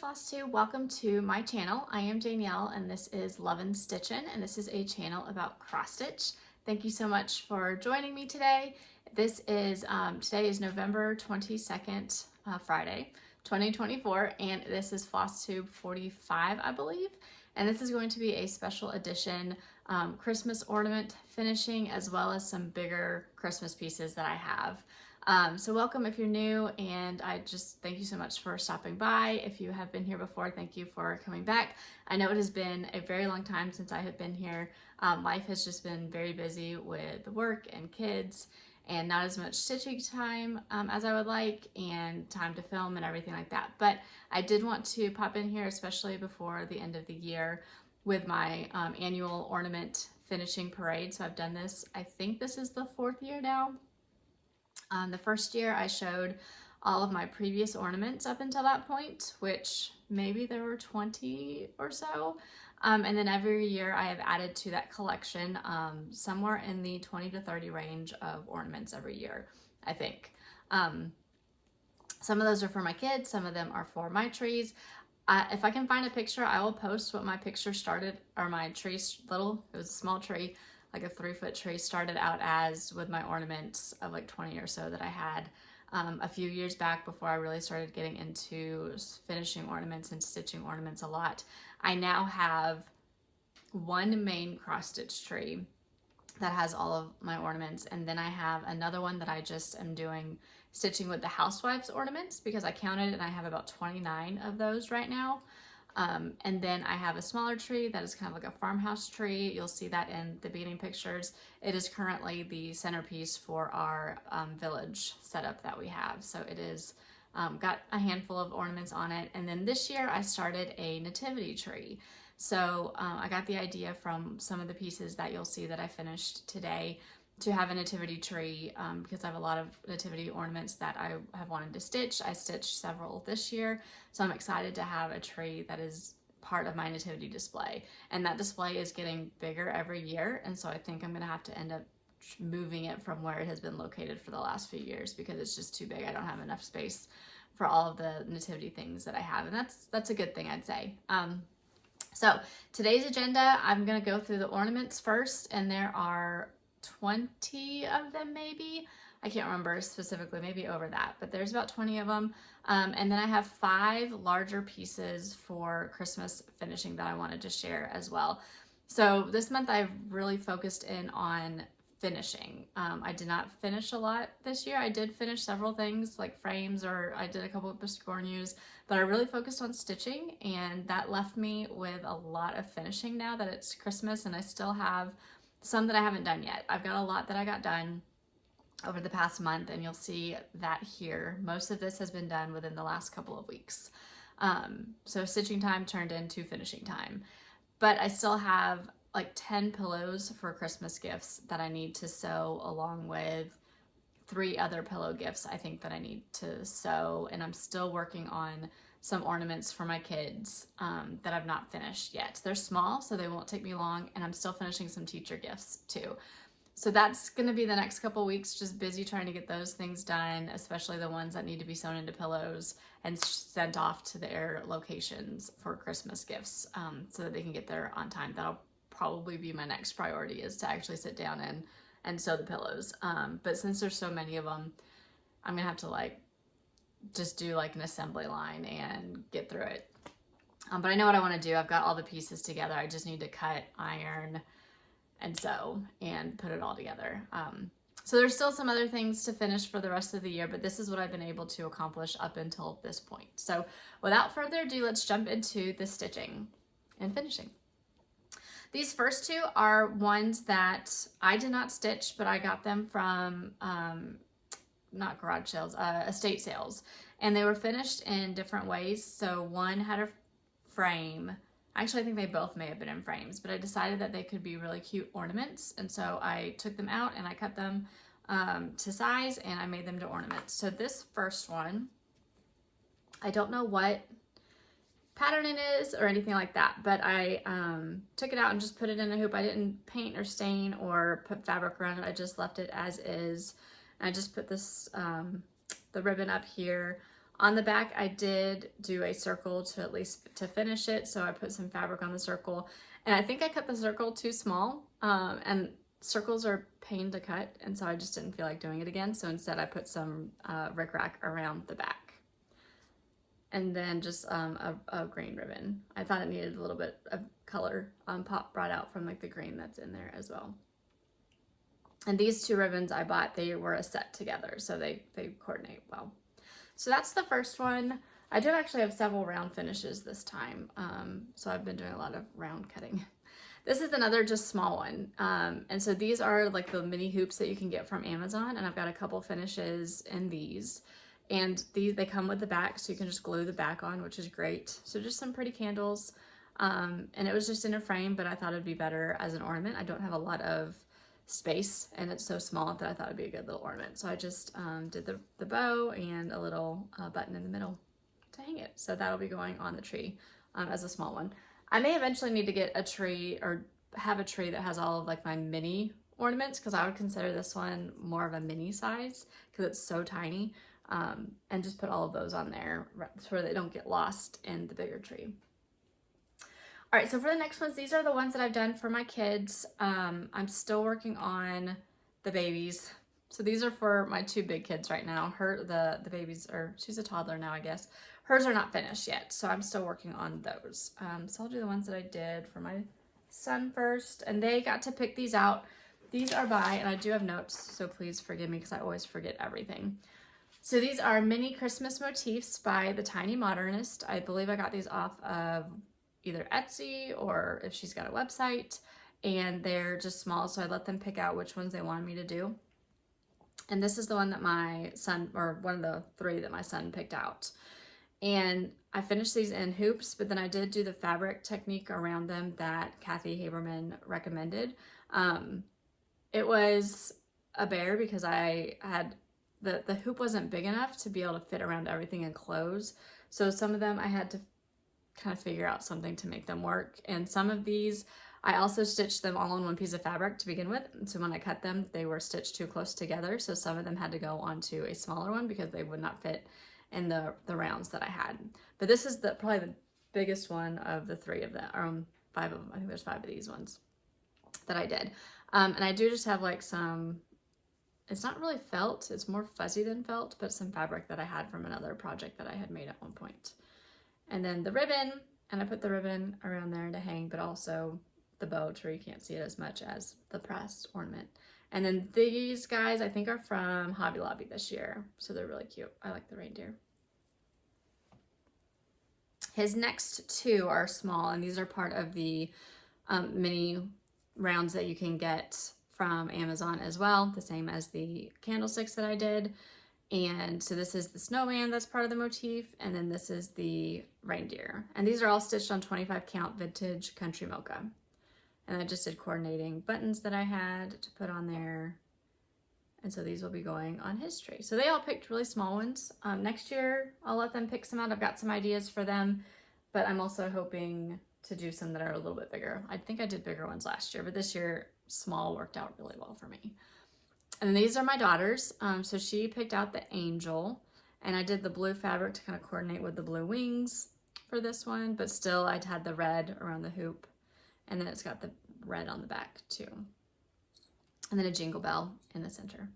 Flosstube, welcome to my channel. I am Danielle and this is Lovin' Stitchin', and this is a channel about cross stitch. Thank you so much for joining me today. This is today is November 22nd, Friday, 2024, and this is Flosstube 45, I believe. And this is going to be a special edition Christmas ornament finishing, as well as some bigger Christmas pieces that I have. So welcome if you're new, and I just thank you so much for stopping by. If you have been here before, thank you for coming back. I know it has been a very long time since I have been here. Life has just been very busy with work and kids and not as much stitching time as I would like, and time to film and everything like that. But I did want to pop in here, especially before the end of the year, with my annual ornament finishing parade. So I've done this, I think this is the 4th year now. The first year I showed all of my previous ornaments up until that point, which maybe there were 20 or so. And then every year I have added to that collection somewhere in the 20 to 30 range of ornaments every year, I think. Some of those are for my kids, some of them are for my trees. If I can find a picture, I will post what my picture started, or my tree it was a small tree, like a 3-foot tree, started out as, with my ornaments of like 20 or so that I had a few years back before I really started getting into finishing ornaments and stitching ornaments a lot. I now have one main cross stitch tree that has all of my ornaments, and then I have another one that I just am doing stitching with the housewives ornaments, because I counted and I have about 29 of those right now. And then I have a smaller tree that is kind of like a farmhouse tree. You'll see that in the beginning pictures. It is currently the centerpiece for our village setup that we have. So it is got a handful of ornaments on it. And then this year I started a nativity tree. So I got the idea from some of the pieces that you'll see that I finished today to have a nativity tree, because I have a lot of nativity ornaments that I have wanted to stitch. I stitched several this year, so I'm excited to have a tree that is part of my nativity display. And that display is getting bigger every year, and so I think I'm gonna have to end up moving it from where it has been located for the last few years, because it's just too big. I don't have enough space for all of the nativity things that I have, and that's a good thing, I'd say. So today's agenda, I'm gonna go through the ornaments first, and there are 20 of them maybe. I can't remember specifically, maybe over that, but there's about 20 of them. And then I have 5 larger pieces for Christmas finishing that I wanted to share as well. So this month I've really focused in on finishing. I did not finish a lot this year. I did finish several things like frames, or I did a couple of biscornues, but I really focused on stitching, and that left me with a lot of finishing now that it's Christmas, and I still have some that I haven't done yet. I've got a lot that I got done over the past month, and you'll see that here. Most of this has been done within the last couple of weeks. So stitching time turned into finishing time. But I still have like 10 pillows for Christmas gifts that I need to sew, along with 3 other pillow gifts I think that I need to sew. And I'm still working on some ornaments for my kids that I've not finished yet. They're small, so they won't take me long, and I'm still finishing some teacher gifts too. So that's gonna be the next couple weeks, just busy trying to get those things done, especially the ones that need to be sewn into pillows and sent off to their locations for Christmas gifts, so that they can get there on time. That'll probably be my next priority, is to actually sit down and sew the pillows. But since there's so many of them, I'm gonna have to just do like an assembly line and get through it. But I know what I want to do. I've got all the pieces together. I just need to cut, iron, and sew and put it all together. So there's still some other things to finish for the rest of the year, but this is what I've been able to accomplish up until this point. So without further ado, let's jump into the stitching and finishing. These first 2 are ones that I did not stitch, but I got them from not garage sales, estate sales, and they were finished in different ways. So one had a frame. Actually, I think they both may have been in frames, but I decided that they could be really cute ornaments, and so I took them out and I cut them to size, and I made them to ornaments. So this first one, I don't know what pattern it is or anything like that, but I took it out and just put it in a hoop. I didn't paint or stain or put fabric around it. I just left it as is. I just put this the ribbon up here On the back, I did do a circle to at least to finish it. So I put some fabric on the circle, and I think I cut the circle too small, and circles are pain to cut. And so I just didn't feel like doing it again. So instead I put some rickrack around the back, and then just a green ribbon. I thought it needed a little bit of color pop brought out from like the green that's in there as well. And these two ribbons I bought, they were a set together, so they coordinate well. So that's the first one. I do actually have several round finishes this time, so I've been doing a lot of round cutting. This is another just small one, and so these are like the mini hoops that you can get from Amazon, and I've got a couple finishes in these. And they come with the back, so you can just glue the back on, which is great. So just some pretty candles, and it was just in a frame, but I thought it'd be better as an ornament. I don't have a lot of space, and it's so small that I thought it'd be a good little ornament. So I just did the bow and a little button in the middle to hang it. So that'll be going on the tree as a small one. I may eventually need to get a tree or have a tree that has all of like my mini ornaments, because I would consider this one more of a mini size because it's so tiny, and just put all of those on there so they don't get lost in the bigger tree. All right, so for the next ones, these are the ones that I've done for my kids. I'm still working on the babies. So these are for my two big kids right now. The babies are, she's a toddler now, I guess. Hers are not finished yet, so I'm still working on those. So I'll do the ones that I did for my son first, and they got to pick these out. These are by, and I do have notes, so please forgive me because I always forget everything. So these are mini Christmas motifs by the Tiny Modernist. I believe I got these off of either Etsy or if she's got a website, and they're just small, so I let them pick out which ones they wanted me to do. And this is the one that my son, or one of the three that my son picked out. And I finished these in hoops, but then I did do the fabric technique around them that Kathy Haberman recommended. It was a bear because I had the hoop wasn't big enough to be able to fit around everything and close. So some of them I had to kind of figure out something to make them work. And some of these, I also stitched them all on one piece of fabric to begin with. And so when I cut them, they were stitched too close together. So some of them had to go onto a smaller one because they would not fit in the rounds that I had. But this is probably the biggest one of the three of them, or 5 of them. I think there's 5 of these ones that I did. And I do just have like some, it's not really felt, it's more fuzzy than felt, but some fabric that I had from another project that I had made at one point. And then the ribbon, and I put the ribbon around there to hang, but also the bow to where you can't see it as much as the pressed ornament. And then these guys I think are from Hobby Lobby this year, so they're really cute. I like the reindeer. His next 2 are small, and these are part of the mini rounds that you can get from Amazon as well, the same as the candlesticks that I did. And so this is the snowman that's part of the motif, and then this is the reindeer. And these are all stitched on 25 count vintage country mocha. And I just did coordinating buttons that I had to put on there. And so these will be going on his tree. So they all picked really small ones. Next year, I'll let them pick some out. I've got some ideas for them, but I'm also hoping to do some that are a little bit bigger. I think I did bigger ones last year, but this year, small worked out really well for me. And these are my daughter's. So she picked out the angel, and I did the blue fabric to kind of coordinate with the blue wings for this one, but still I'd had the red around the hoop, and then it's got the red on the back too. And then a jingle bell in the center.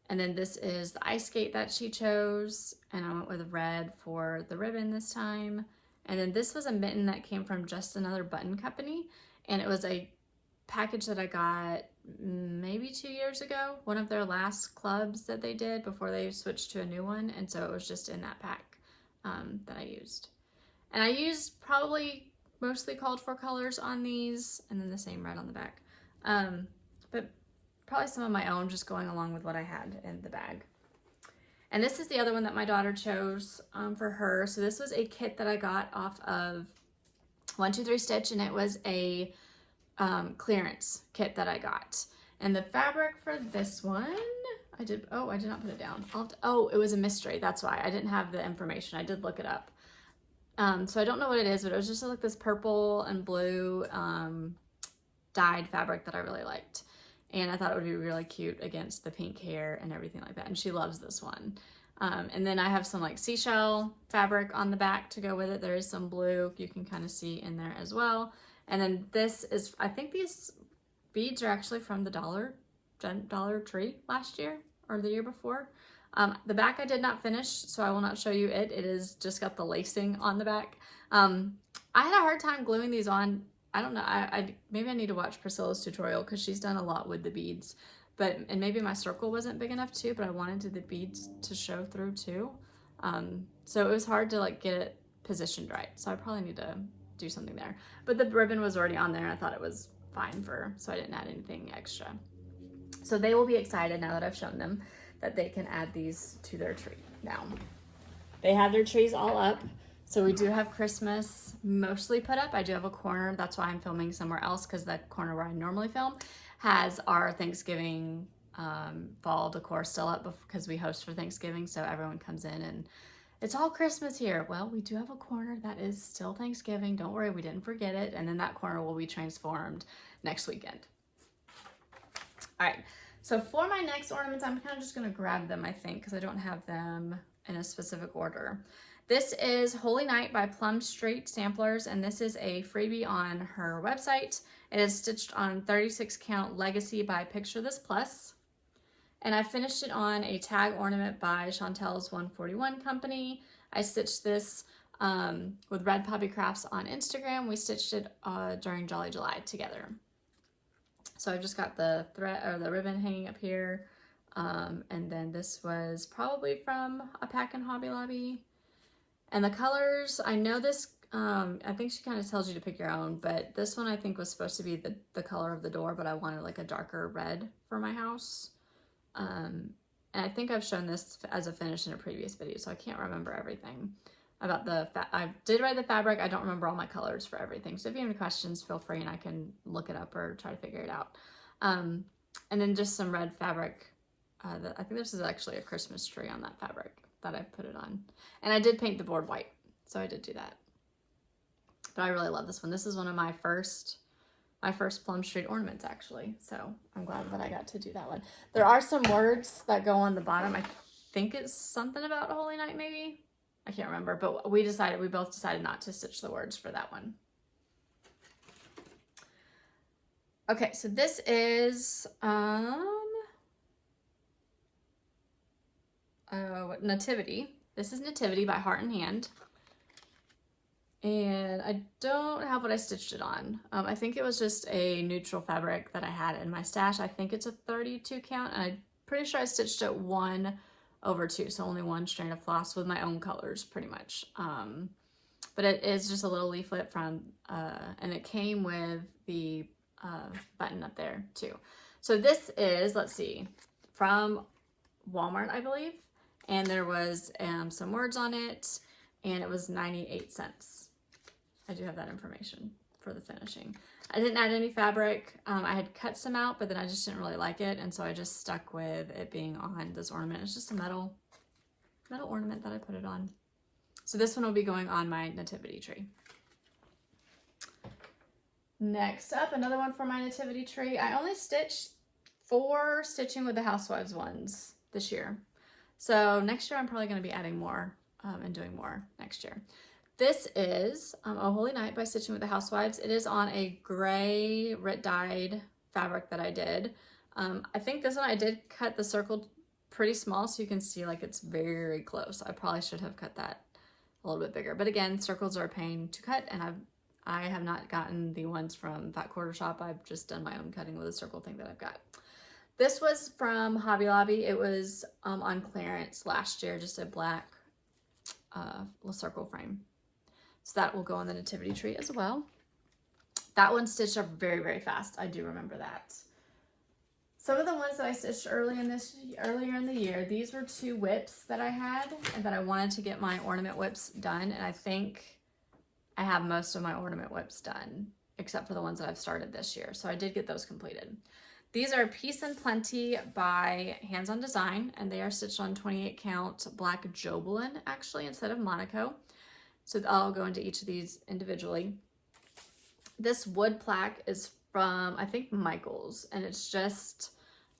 And then this is the ice skate that she chose, and I went with red for the ribbon this time. And then this was a mitten that came from Just Another Button Company, and it was a package that I got maybe 2 years ago, one of their last clubs that they did before they switched to a new one, and so it was just in that pack that I used. And I used probably mostly called for colors on these, and then the same red on the back, but probably some of my own just going along with what I had in the bag. And this is the other one that my daughter chose for her. So this was a kit that I got off of 1-2-3 Stitch, and it was a clearance kit that I got. And the fabric for this one, I did not put it down. Oh, it was a mystery. That's why I didn't have the information. I did look it up. So I don't know what it is, but it was just like this purple and blue dyed fabric that I really liked. And I thought it would be really cute against the pink hair and everything like that. And she loves this one. And then I have some like seashell fabric on the back to go with it. There is some blue you can kind of see in there as well. And then this is, I think these beads are actually from the Dollar Tree last year or the year before. The back I did not finish, so I will not show you it. It is just got the lacing on the back. I had a hard time gluing these on. I don't know, maybe I need to watch Priscilla's tutorial because she's done a lot with the beads. And maybe my circle wasn't big enough too, but I wanted the beads to show through too. So it was hard to like get it positioned right. So I probably need to do something there. But the ribbon was already on there and I thought it was fine so I didn't add anything extra. So they will be excited now that I've shown them that they can add these to their tree. Now, they have their trees all up. So we do have Christmas mostly put up. I do have a corner. That's why I'm filming somewhere else, because that corner where I normally film has our Thanksgiving fall decor still up because we host for Thanksgiving. So everyone comes in and it's all Christmas here. Well, we do have a corner that is still Thanksgiving. Don't worry, we didn't forget it. And then that corner will be transformed next weekend. All right, so for my next ornaments, I'm kind of just gonna grab them, I think, because I don't have them in a specific order. This is Holy Night by Plum Street Samplers, and this is a freebie on her website. It is stitched on 36 count Legacy by Picture This Plus. And I finished it on a tag ornament by Chantel's 141 company. I stitched this with Red Poppy Crafts on Instagram. We stitched it during Jolly July together. So I've just got the thread or the ribbon hanging up here. And then this was probably from a pack in Hobby Lobby. And the colors, I know this, I think she kind of tells you to pick your own, but this one I think was supposed to be the color of the door, but I wanted like a darker red for my house. And I think I've shown this as a finish in a previous video, so I can't remember everything about I did write the fabric. I don't remember all my colors for everything. So if you have any questions, feel free and I can look it up or try to figure it out. And then just some red fabric. I think this is actually a Christmas tree on that fabric that I put it on. And I did paint the board white, so I did do that. But I really love this one. This is one of my first Plum Street ornaments, actually. So I'm glad that I got to do that one. There are some words that go on the bottom. I think it's something about Holy Night, maybe. I can't remember, but we both decided not to stitch the words for that one. Okay, so this is Nativity. This is Nativity by Heart and Hand. And I don't have what I stitched it on. I think it was just a neutral fabric that I had in my stash. I think it's a 32 count, and I'm pretty sure I stitched it 1/2, so only one strand of floss with my own colors, pretty much. But it is just a little leaflet from, and it came with the button up there too. So this is, let's see, from Walmart, I believe, and there was some words on it, and it was 98 cents. I do have that information for the finishing. I didn't add any fabric. I had cut some out, but then I just didn't really like it, and so I just stuck with it being on this ornament. It's just a metal ornament that I put it on. So this one will be going on my nativity tree. Next up, another one for my nativity tree. I only stitched 4 stitching with the Housewives ones this year. So next year I'm probably going to be adding more and doing more next year. This is A Holy Night by Stitching with the Housewives. It is on a gray dyed fabric that I did. I think this one I did cut the circle pretty small so you can see like it's very close. I probably should have cut that a little bit bigger. But again, circles are a pain to cut, and I have not gotten the ones from Fat Quarter Shop. I've just done my own cutting with a circle thing that I've got. This was from Hobby Lobby. It was on clearance last year, just a black little circle frame. So that will go on the nativity tree as well. That one stitched up very, very fast. I do remember that. Some of the ones that I stitched earlier in the year, these were 2 whips that I had and that I wanted to get my ornament whips done. And I think I have most of my ornament whips done, except for the ones that I've started this year. So I did get those completed. These are Peace and Plenty by Hands On Design, and they are stitched on 28 count black Jobelin, actually, instead of Monaco. So I'll go into each of these individually. This wood plaque is from, I think, Michael's, and it's just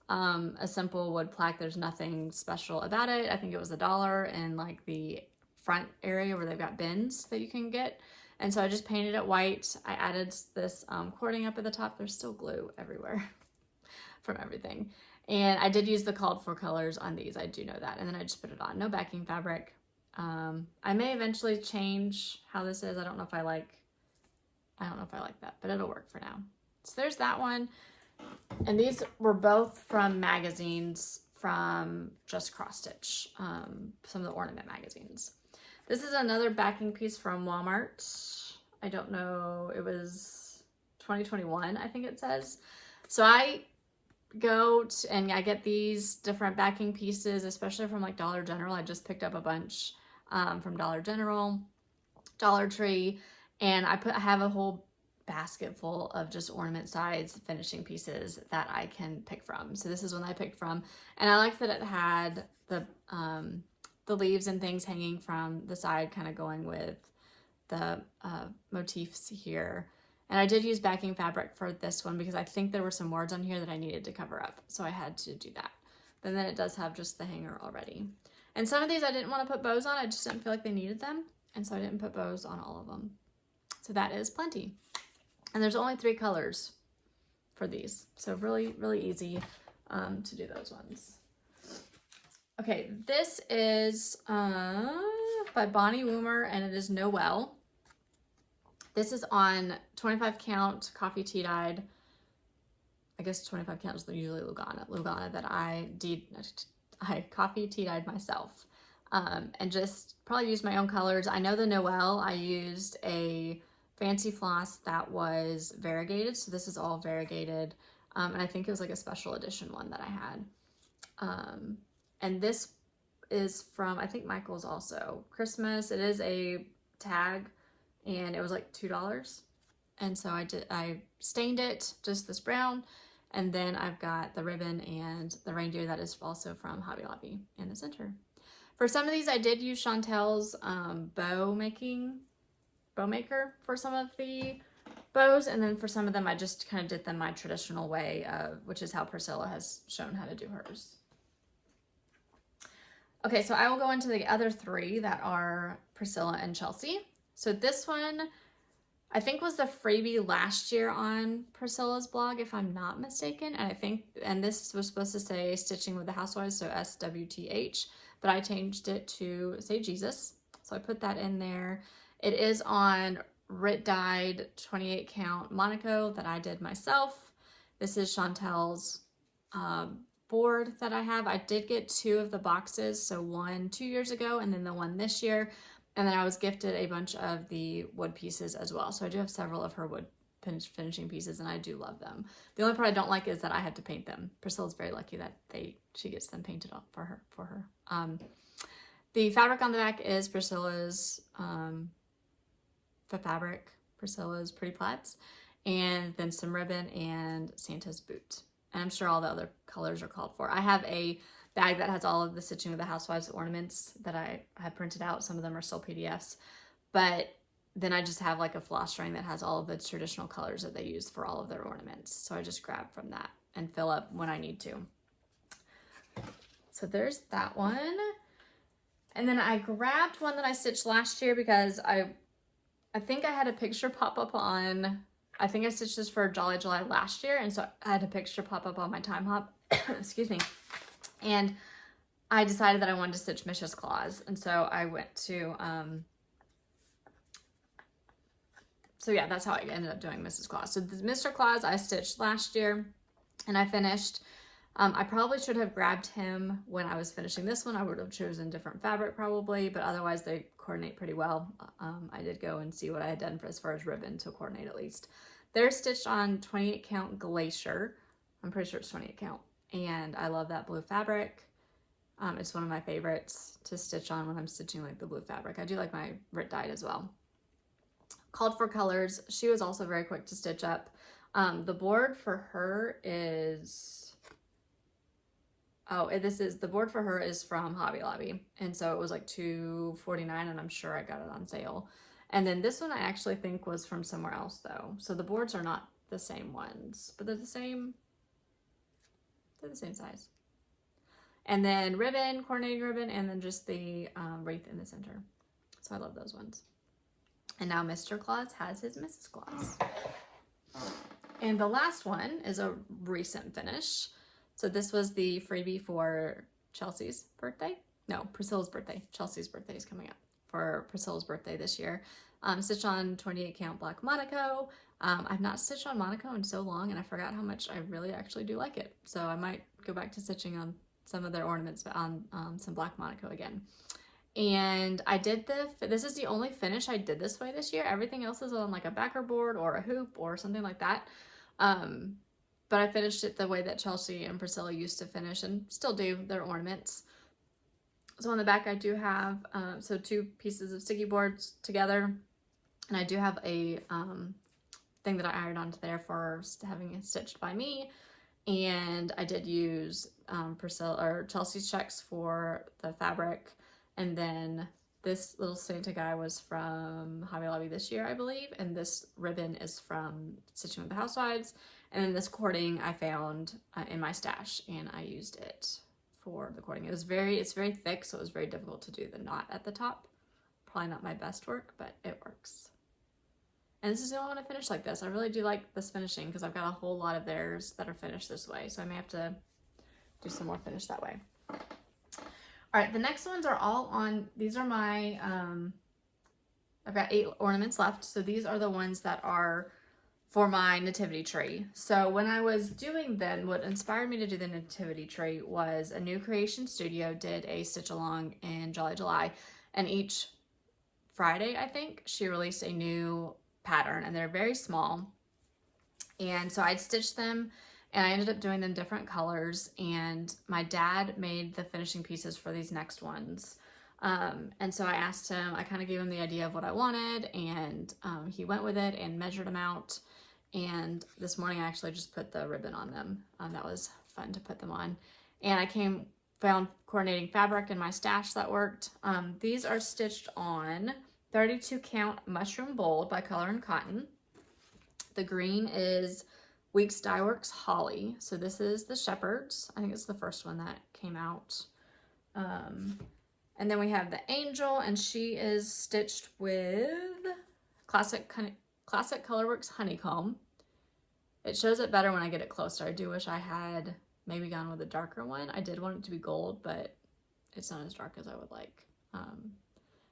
a simple wood plaque. There's nothing special about it. I think it was $1 in like the front area where they've got bins that you can get. And so I just painted it white. I added this cording up at the top. There's still glue everywhere from everything. And I did use the called for colors on these. I do know that. And then I just put it on. No backing fabric. I may eventually change how this is. I don't know if I like that, but it'll work for now. So there's that one. And these were both from magazines from Just Cross Stitch, some of the Ornament magazines. This is another backing piece from Walmart. I don't know, it was 2021, I think it says. So I go and I get these different backing pieces, especially from like Dollar General. I just picked up a bunch from Dollar General, Dollar Tree, and I have a whole basket full of just ornament size finishing pieces that I can pick from. So this is one I picked from, and I like that it had the leaves and things hanging from the side, kind of going with the motifs here. And I did use backing fabric for this one because I think there were some words on here that I needed to cover up, so I had to do that. But then it does have just the hanger already. And some of these I didn't want to put bows on. I just didn't feel like they needed them, and so I didn't put bows on all of them. So that is plenty. And there's only 3 colors for these. So really, really easy to do those ones. Okay, this is by Bonnie Woomer, and it is Noel. This is on 25 count coffee tea dyed. I guess 25 count is usually Lugana that I coffee tea dyed myself. And just probably used my own colors. I know the Noel, I used a fancy floss that was variegated, so this is all variegated, and I think it was like a special edition one that I had. And this is from, I think Michael's also, Christmas. It is a tag, and it was like $2, and so I stained it just this brown, and then I've got the ribbon and the reindeer that is also from Hobby Lobby in the center. For some of these I did use Chantel's bow maker for some of the bows, and then for some of them I just kind of did them my traditional way, which is how Priscilla has shown how to do hers. Okay, so I will go into the other 3 that are Priscilla and Chelsea. So this one I think was the freebie last year on Priscilla's blog, if I'm not mistaken, and this was supposed to say Stitching with the Housewives, so SWTH, but I changed it to say Jesus, so I put that in there. It is on Rit Dyed 28 count Monaco that I did myself. This is Chantel's board that I have. I did get 2 of the boxes, so one 2 years ago and then the one this year. And then I was gifted a bunch of the wood pieces as well. So I do have several of her wood finishing pieces, and I do love them. The only part I don't like is that I have to paint them. Priscilla's very lucky that she gets them painted up for her. The fabric on the back is Priscilla's Priscilla's Pretty Plats, and then some ribbon and Santa's boot. And I'm sure all the other colors are called for. I have a bag that has all of the Stitching with the Housewives ornaments that I have printed out. Some of them are still PDFs, but then I just have like a floss string that has all of the traditional colors that they use for all of their ornaments. So I just grab from that and fill up when I need to. So there's that one. And then I grabbed one that I stitched last year because I think I had a picture pop up on, I think I stitched this for Jolly July last year, and so I had a picture pop up on my Time Hop, excuse me, and I decided that I wanted to stitch Mish's Claus, and so I went to, so yeah, that's how I ended up doing Mrs. Claus. So the Mr. Claus I stitched last year, and I finished. I probably should have grabbed him when I was finishing this one. I would have chosen different fabric probably, but otherwise they coordinate pretty well. I did go and see what I had done for as far as ribbon to coordinate at least. They're stitched on 28 count Glacier. I'm pretty sure it's 28 count. And I love that blue fabric. It's one of my favorites to stitch on when I'm stitching like the blue fabric. I do like my Rit dyed as well. Called for colors. She was also very quick to stitch up. The board for her is... the board for her is from Hobby Lobby, and so it was like $2.49, and I'm sure I got it on sale. And then this one I actually think was from somewhere else though. So the boards are not the same ones, but they're the same. They're the same size. And then ribbon, coordinating ribbon, and then just the wreath in the center. So I love those ones. And now Mr. Claus has his Mrs. Claus. And the last one is a recent finish. So this was the freebie for Chelsea's birthday. No, Priscilla's birthday. Chelsea's birthday is coming up for Priscilla's birthday this year. Stitched on 28 count black Monaco. I've not stitched on Monaco in so long, and I forgot how much I really actually do like it. So I might go back to stitching on some of their ornaments, but on some black Monaco again. And I did this is the only finish I did this way this year. Everything else is on like a backer board or a hoop or something like that. But I finished it the way that Chelsea and Priscilla used to finish and still do their ornaments. So on the back I do have, so 2 pieces of sticky boards together. And I do have a thing that I ironed onto there for having it stitched by me. And I did use Chelsea's checks for the fabric. And then this little Santa guy was from Hobby Lobby this year, I believe. And this ribbon is from Stitching with the Housewives. And then this cording I found in my stash, and I used it for the cording. It's very thick, so it was very difficult to do the knot at the top. Probably not my best work, but it works. And this is the only one I finished like this. I really do like this finishing because I've got a whole lot of theirs that are finished this way. So I may have to do some more finish that way. All right, the next ones are all on, these are my, I've got 8 ornaments left. So these are the ones that are for my nativity tree. So when I was doing them, what inspired me to do the nativity tree was a New Creation Studio did a stitch along in Jolly July, and each Friday, I think, she released a new pattern, and they're very small. And so I'd stitched them, and I ended up doing them different colors, and my dad made the finishing pieces for these next ones. And so I asked him, I kind of gave him the idea of what I wanted, and he went with it and measured them out. And this morning I actually just put the ribbon on them. That was fun to put them on. And I found coordinating fabric in my stash that worked. These are stitched on 32 count Mushroom Bold by Color and Cotton. The green is Weeks Dye Works Holly. So this is the Shepherds. I think it's the first one that came out. And then we have the Angel, and she is stitched with Classic Colorworks Honeycomb. It shows it better when I get it closer. I do wish I had maybe gone with a darker one. I did want it to be gold, but it's not as dark as I would like.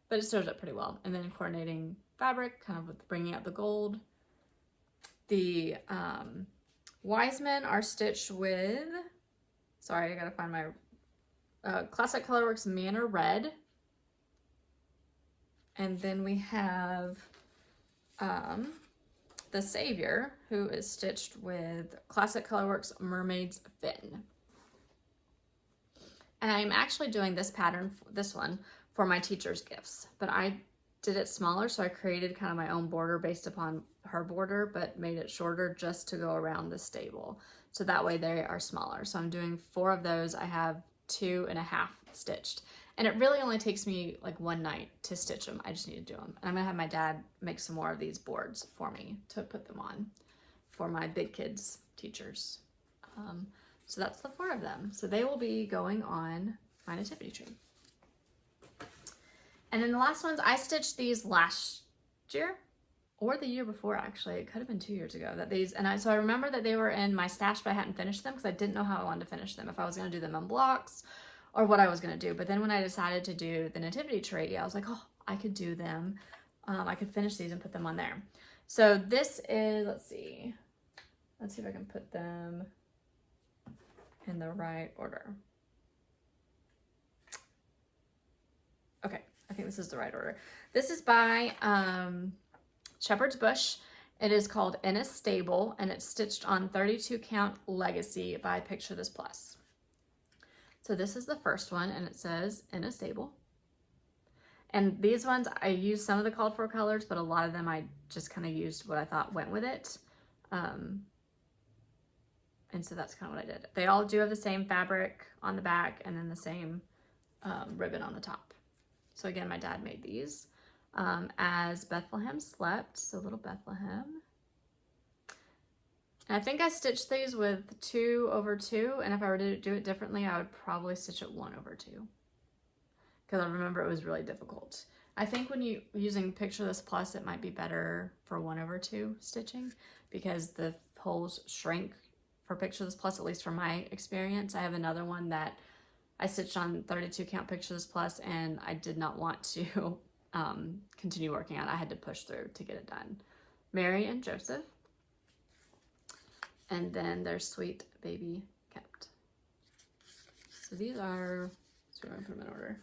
But it shows up pretty well. And then coordinating fabric, kind of with bringing out the gold. The Wise Men are stitched with, sorry, I gotta find my Classic Colorworks Manor Red. And then we have the Savior, who is stitched with Classic Colorworks Mermaid's Fin. And I'm actually doing this pattern, this one, for my teacher's gifts, but I did it smaller, so I created kind of my own border based upon her border, but made it shorter just to go around the stable. So that way they are smaller. So I'm doing 4 of those. I have 2.5 stitched. And it really only takes me like one night to stitch them. I just need to do them. And I'm gonna have my dad make some more of these boards for me to put them on for my big kids teachers. So that's the 4 of them. So they will be going on my nativity tree. And then the last ones, I stitched these last year or the year before, actually. It could have been 2 years ago that these, and so I remember that they were in my stash, but I hadn't finished them because I didn't know how I wanted to finish them. If I was gonna do them on blocks or what I was gonna do. But then when I decided to do the nativity tree, I was like, oh, I could do them. I could finish these and put them on there. So this is, let's see if I can put them in the right order. Okay, I think this is the right order. This is by Shepherd's Bush. It is called In a Stable, and it's stitched on 32 count Legacy by Picture This Plus. So this is the first one, and it says In a Stable. And these ones, I used some of the called for colors, but a lot of them I just kind of used what I thought went with it. And so that's kind of what I did. They all do have the same fabric on the back and then the same ribbon on the top. So again, my dad made these. As Bethlehem Slept, so little Bethlehem. And I think I stitched these with 2/2, and if I were to do it differently, I would probably stitch it 1/2. Because I remember it was really difficult. I think when you're using Picture This Plus, it might be better for 1/2 stitching because the holes shrink for Picture This Plus, at least from my experience. I have another one that I stitched on 32 count Picture This Plus, and I did not want to continue working on it. I had to push through to get it done. Mary and Joseph. And then their sweet baby kept. So these are, so we're gonna put them in order.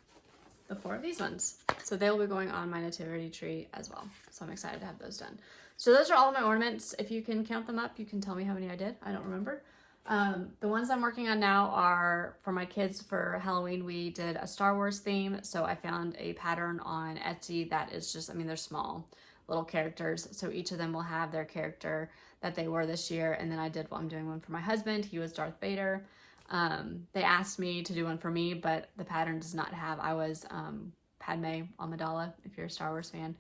The 4 of these ones. So they will be going on my nativity tree as well. So I'm excited to have those done. So those are all of my ornaments. If you can count them up, you can tell me how many I did. I don't remember. The ones I'm working on now are for my kids. For Halloween, we did a Star Wars theme. So I found a pattern on Etsy that is just, I mean, they're small little characters. So each of them will have their character that they were this year. And then I'm doing one for my husband. He was Darth Vader. They asked me to do one for me, but the pattern does not have, I was Padme Amidala, if you're a Star Wars fan.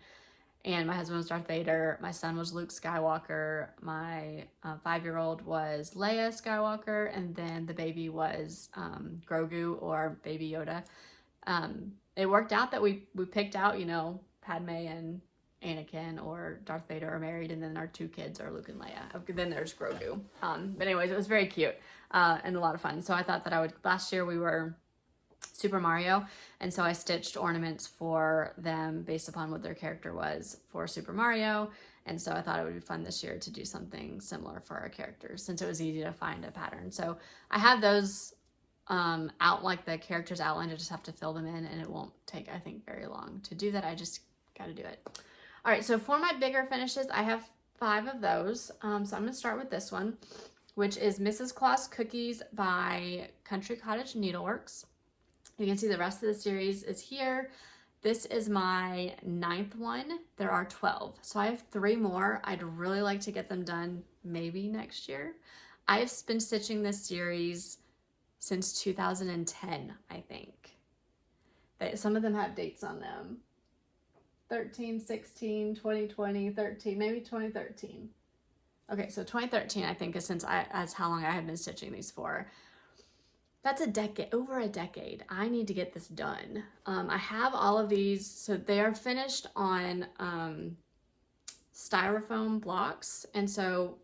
And my husband was Darth Vader. My son was Luke Skywalker. My 5-year-old was Leia Skywalker. And then the baby was Grogu, or Baby Yoda. It worked out that we picked out, you know, Padme and Anakin or Darth Vader are married, and then our 2 kids are Luke and Leia. Then there's Grogu. But anyways, it was very cute and a lot of fun. So I thought that I would, last year we were Super Mario, and so I stitched ornaments for them based upon what their character was for Super Mario. And so I thought it would be fun this year to do something similar for our characters, since it was easy to find a pattern. So I have those out, like the characters outlined. I just have to fill them in, and it won't take, I think, very long to do that. I just got to do it. All right, so for my bigger finishes, I have 5 of those. So I'm going to start with this one, which is Mrs. Claus Cookies by Country Cottage Needleworks. You can see the rest of the series is here. This is my 9th one. There are 12. So I have 3 more. I'd really like to get them done maybe next year. I've been stitching this series since 2010, I think. Some of them have dates on them. 13, 16, 2020, 13, maybe 2013. Okay, so 2013, I think, is that's how long I have been stitching these for. That's a decade, over a decade. I need to get this done. I have all of these, so they are finished on styrofoam blocks. And so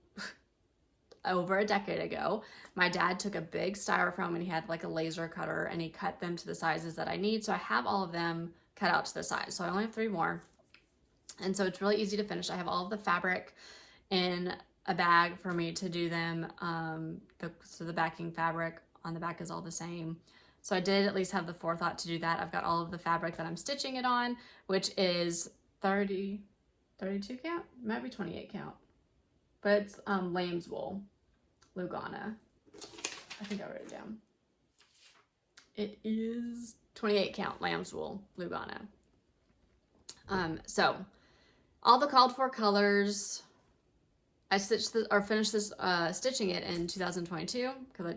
over a decade ago, my dad took a big styrofoam and he had like a laser cutter and he cut them to the sizes that I need. So I have all of them cut out to the size. So I only have 3 more. And so it's really easy to finish. I have all of the fabric in a bag for me to do them. So the backing fabric on the back is all the same. So I did at least have the forethought to do that. I've got all of the fabric that I'm stitching it on, which is 32 count, it might be 28 count, but it's lamb's wool, Lugana. I think I wrote it down. It is 28 count lamb's wool, Lugana. So all the called for colors, I finished this stitching it in 2022 because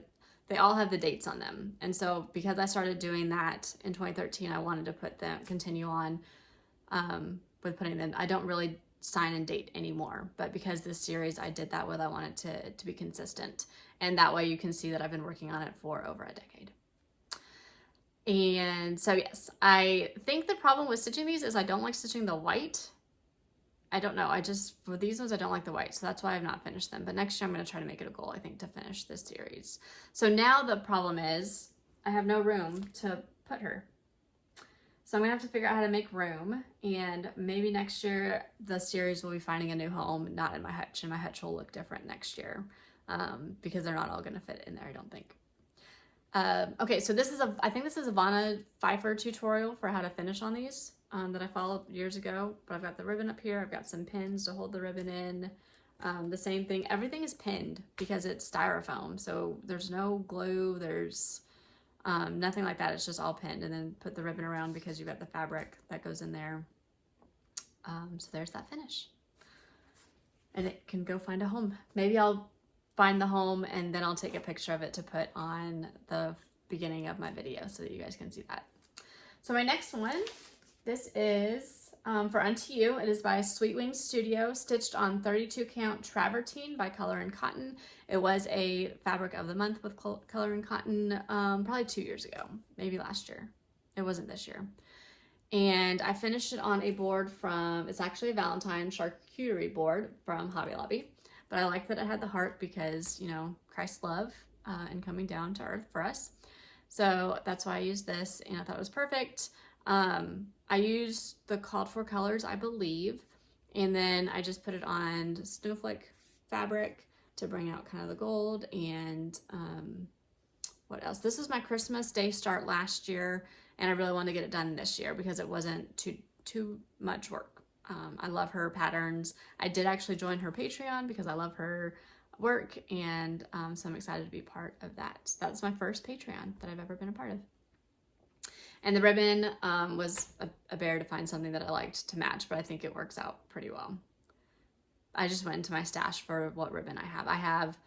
they all have the dates on them. And so because I started doing that in 2013, I wanted to continue on with putting them. I don't really sign and date anymore, but because this series I did that with, I wanted to be consistent. And that way you can see that I've been working on it for over a decade. And so yes, I think the problem with stitching these is I don't like stitching the white. I don't know, for these ones I don't like the white, so that's why I've not finished them. But next year I'm going to try to make it a goal, I think, to finish this series. So now the problem is I have no room to put her. So I'm going to have to figure out how to make room, and maybe next year the series will be finding a new home, not in my hutch, and my hutch will look different next year because they're not all going to fit in there, I don't think. Okay, so I think this is a Vanna Pfeiffer tutorial for how to finish on these. That I followed years ago, but I've got the ribbon up here. I've got some pins to hold the ribbon in. The same thing. Everything is pinned because it's styrofoam. So there's no glue. There's nothing like that. It's just all pinned, and then put the ribbon around because you've got the fabric that goes in there. So there's that finish. And it can go find a home. Maybe I'll find the home and then I'll take a picture of it to put on the beginning of my video so that you guys can see that. So my next one, this is for Unto You. It is by Sweet Wing Studio, stitched on 32 count travertine by Color and Cotton. It was a fabric of the month with Color and Cotton probably 2 years ago, maybe last year. It wasn't this year. And I finished it on a board from, it's actually a Valentine charcuterie board from Hobby Lobby. But I like that it had the heart because, you know, Christ's love and coming down to earth for us. So that's why I used this, and I thought it was perfect. I used the called for colors, I believe, and then I just put it on snowflake fabric to bring out kind of the gold. And what else? This is my Christmas Day start last year, and I really wanted to get it done this year because it wasn't too much work. I love her patterns. I did actually join her Patreon because I love her work, and so I'm excited to be part of that. So that's my first Patreon that I've ever been a part of. And the ribbon was a bear to find something that I liked to match, but I think it works out pretty well. I just went into my stash for what ribbon I have. I have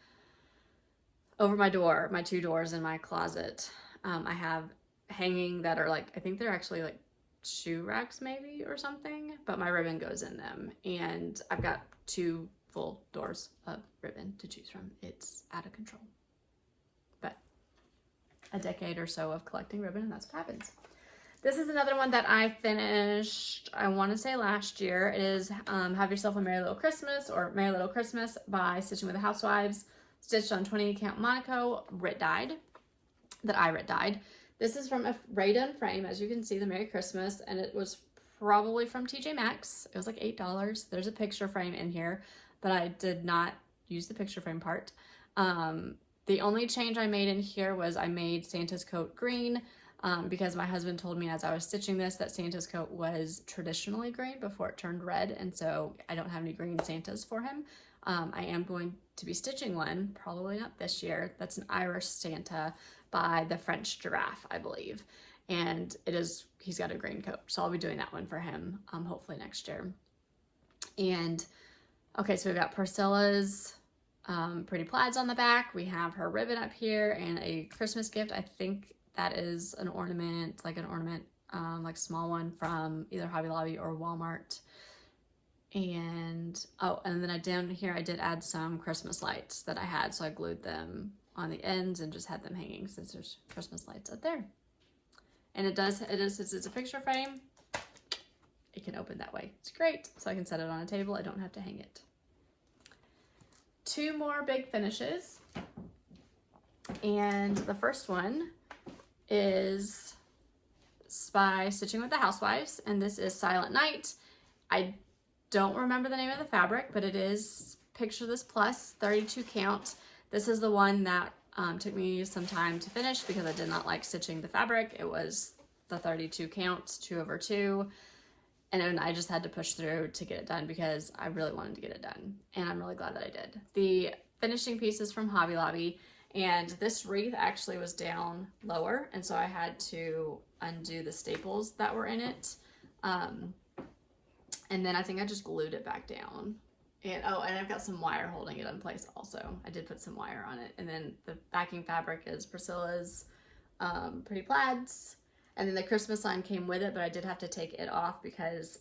over my door, my 2 doors in my closet, I have hanging that are like, I think they're actually like shoe racks maybe or something, but my ribbon goes in them. And I've got 2 full doors of ribbon to choose from. It's out of control. But a decade or so of collecting ribbon, and that's what happens. This is another one that I finished, I want to say last year. It is Have Yourself a Merry Little Christmas, or Merry Little Christmas by Stitching with the Housewives, stitched on 28 count Monaco, Rit dyed, that I Rit dyed. This is from a Ray Done frame, as you can see, the Merry Christmas, and it was probably from TJ Maxx. It was like $8. There's a picture frame in here, but I did not use the picture frame part. The only change I made in here was I made Santa's coat green because my husband told me as I was stitching this that Santa's coat was traditionally green before it turned red, and so I don't have any green Santas for him. I am going to be stitching one, probably not this year. That's an Irish Santa by the French Giraffe, I believe. And he's got a green coat, so I'll be doing that one for him, hopefully next year. And okay, so we've got Priscilla's pretty plaids on the back. We have her ribbon up here and a Christmas gift. I think that is an ornament, like like small one from either Hobby Lobby or Walmart. And oh, and then down here I did add some Christmas lights that I had, so I glued them on the ends and just had them hanging since there's Christmas lights up there. And it's a picture frame. It can open that way. It's great. So I can set it on a table. I don't have to hang it. 2 more big finishes. And the first one is by Stitching with the Housewives, and this is Silent Night. I don't remember the name of the fabric, but it is Picture This Plus 32 count. This is the one that took me some time to finish because I did not like stitching the fabric. It was the 32 count, 2/2, and I just had to push through to get it done because I really wanted to get it done, and I'm really glad that I did. The finishing pieces from Hobby Lobby, and this wreath actually was down lower, and so I had to undo the staples that were in it. And then I think I just glued it back down. And oh, and I've got some wire holding it in place also. I did put some wire on it. And then the backing fabric is Priscilla's Pretty Plaids. And then the Christmas sign came with it, but I did have to take it off because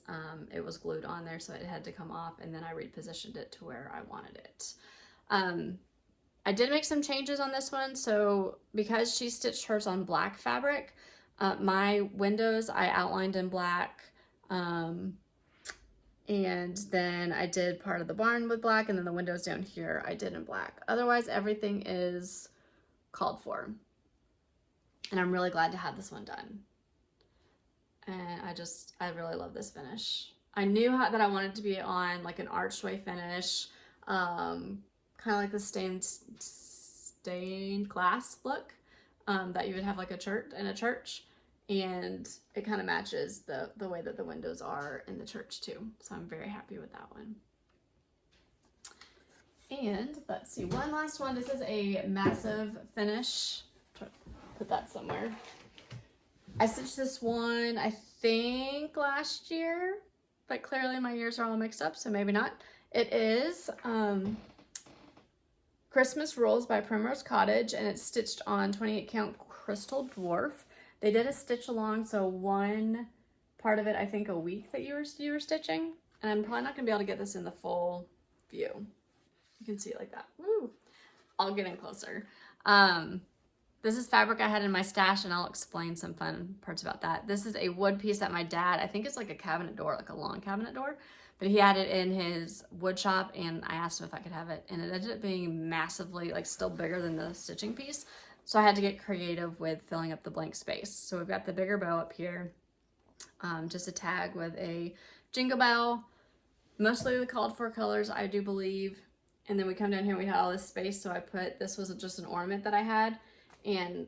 it was glued on there, so it had to come off, and then I repositioned it to where I wanted it. I did make some changes on this one, so because she stitched hers on black fabric, my windows I outlined in black, and then I did part of the barn with black, and then the windows down here I did in black. Otherwise, everything is called for. And I'm really glad to have this one done. And I really love this finish. I knew that I wanted to be on like an archway finish, kind of like the stained glass look that you would have like a church. And it kind of matches the way that the windows are in the church too. So I'm very happy with that one. And let's see, one last one. This is a massive finish. Put that somewhere. I stitched this one, I think last year, but clearly my years are all mixed up, so maybe not. It is Christmas Rolls by Primrose Cottage, and it's stitched on 28 count Crystal Dwarf. They did a stitch along, so one part of it, I think, a week that you were stitching. And I'm probably not gonna be able to get this in the full view. You can see it like that. Woo! I'll get in closer. This is fabric I had in my stash, and I'll explain some fun parts about that. This is a wood piece that my dad, I think it's like a cabinet door, like a long cabinet door, but he had it in his wood shop, and I asked him if I could have it, and it ended up being massively, like, still bigger than the stitching piece. So I had to get creative with filling up the blank space. So we've got the bigger bow up here, just a tag with a jingle bell, mostly the called for colors, I do believe. And then we come down here, we had all this space, so I put, this was just an ornament that I had, and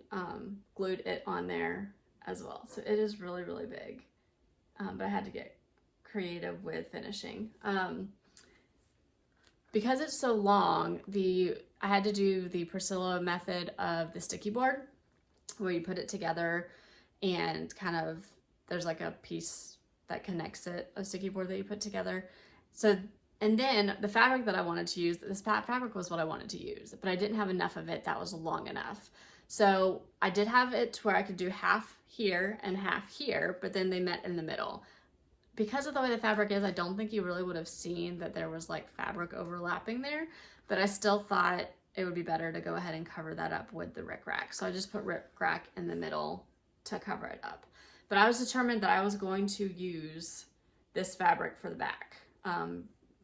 glued it on there as well. So it is really, really big, but I had to get creative with finishing. Because it's so long, I had to do the Priscilla method of the sticky board, where you put it together and kind of, there's like a piece that connects it, a sticky board that you put together. So, and then the fabric that I wanted to use, this fabric was what I wanted to use, but I didn't have enough of it that was long enough. So I did have it to where I could do half here and half here, but then they met in the middle. Because of the way the fabric is, I don't think you really would have seen that there was like fabric overlapping there, but I still thought it would be better to go ahead and cover that up with the rickrack. So I just put rickrack in the middle to cover it up. But I was determined that I was going to use this fabric for the back,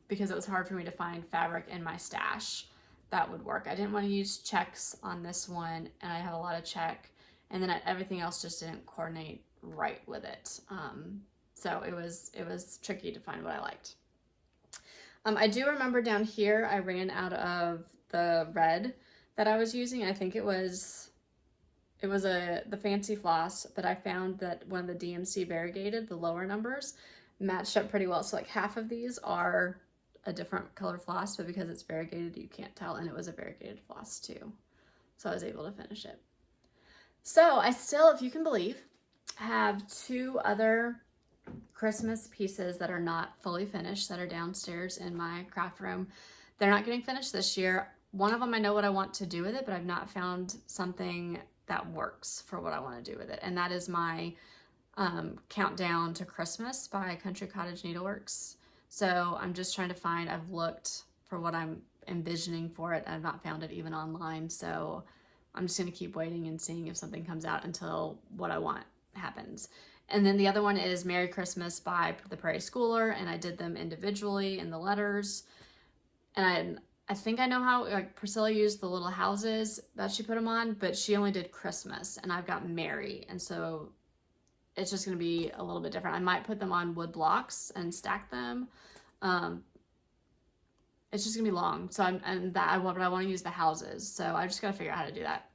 because it was hard for me to find fabric in my stash that would work. I didn't want to use checks on this one, and I have a lot of check, and then everything else just didn't coordinate right with it. So it was tricky to find what I liked. I do remember down here I ran out of the red that I was using. I think it was the fancy floss, but I found that one of the DMC variegated, the lower numbers, matched up pretty well. So like half of these are a different color floss, but because it's variegated, you can't tell, and it was a variegated floss too. So I was able to finish it. So I still, if you can believe, have 2 other Christmas pieces that are not fully finished that are downstairs in my craft room. They're not getting finished this year. One of them, I know what I want to do with it, but I've not found something that works for what I want to do with it. And that is my Countdown to Christmas by Country Cottage Needleworks. So I'm just trying to find, I've looked for what I'm envisioning for it, and I've not found it even online. So I'm just going to keep waiting and seeing if something comes out until what I want happens. And then the other one is Merry Christmas by the Prairie Schooler, and I did them individually in the letters. And I think I know how, like, Priscilla used the little houses that she put them on, but she only did Christmas, and I've got Merry, and so it's just going to be a little bit different. I might put them on wood blocks and stack them. It's just going to be long, so but I want to use the houses, so I just got to figure out how to do that.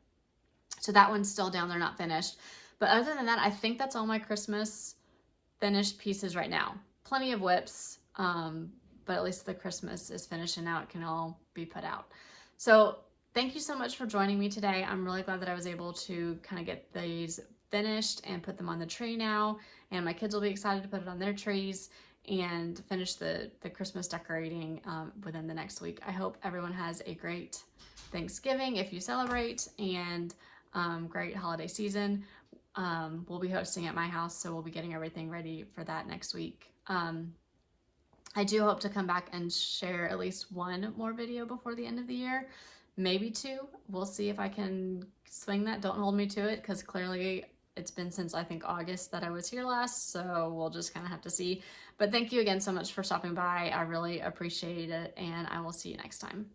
So that one's still down there, not finished. But other than that, I think that's all my Christmas finished pieces right now. Plenty of whips, but at least the Christmas is finished, and now it can all be put out. So thank you so much for joining me today. I'm really glad that I was able to kind of get these finished and put them on the tree now, and my kids will be excited to put it on their trees and finish the Christmas decorating within the next week. I hope everyone has a great Thanksgiving if you celebrate, and great holiday season. We'll be hosting at my house, so we'll be getting everything ready for that next week. I do hope to come back and share at least one more video before the end of the year, maybe 2. We'll see if I can swing that. Don't hold me to it, because clearly it's been since I think August that I was here last, so we'll just kind of have to see. But thank you again so much for stopping by. I really appreciate it, and I will see you next time.